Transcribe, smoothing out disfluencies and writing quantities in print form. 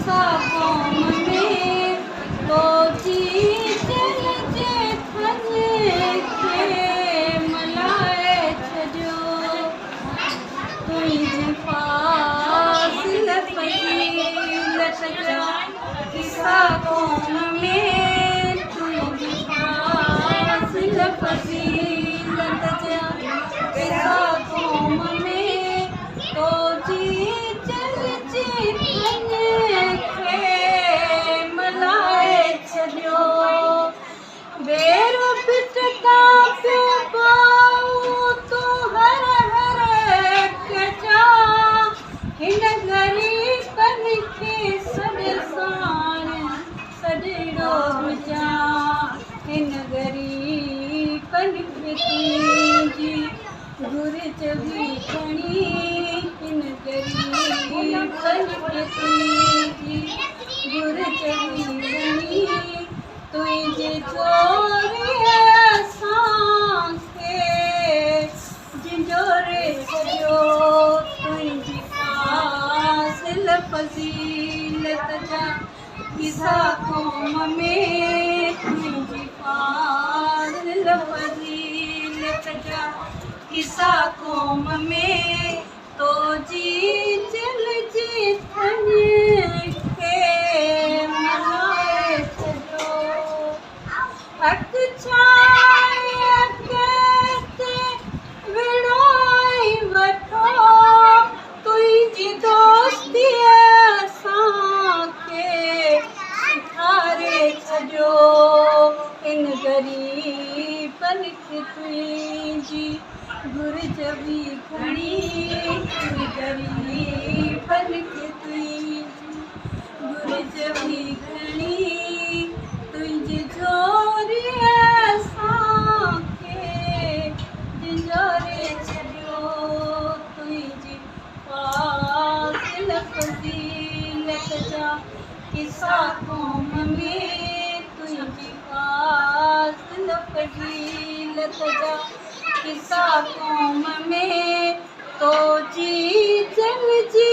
किसा कौम में तो जी चल जे खजे के मलाए छजो तुझे फासिल फजीलत जा किसा कौम में तुझे फासिल फजीलत जा किसा कौम में तो जी चल जे मलाए छॾियो बेरो पिटका पियो पाऊं तूं हर हर कजा हिन ग़रीबनि खे सॼ साण सॼिड़ो हुजां हिन ग़रीबनि खे तुंहिंजी घुरिज बि खणी हिन ग़रीबनि खे तुंहिंजी घुरिज बि खणी तुंहिंजे जोरे असांखे झिंझोरे छॾियो तुंहिंजी फासिल फज़ीलत जा किसा कौम में तुंहिंजी फासिल फज़ीलत जा किसा कौम में तो जी चल जे खे मलाए छॾियो हक छाए ते विड़ोई वठो तुंहिंजी दोस्ती असांखे सेखारे छॾियो इन ग़रीबनि खे तुंहिंजी घुरिज बि खणी ग़रीबनि खे तुंहिंजी घुरिज बि खणी तुंहिंजे जोरे असांखे झिंझोरे छॾियो तुंहिंजी फासिल फज़ीलत जा किसा कौम में तुंहिंजी फासिल फज़ीलत जा किसा कौम में तो जी चल जे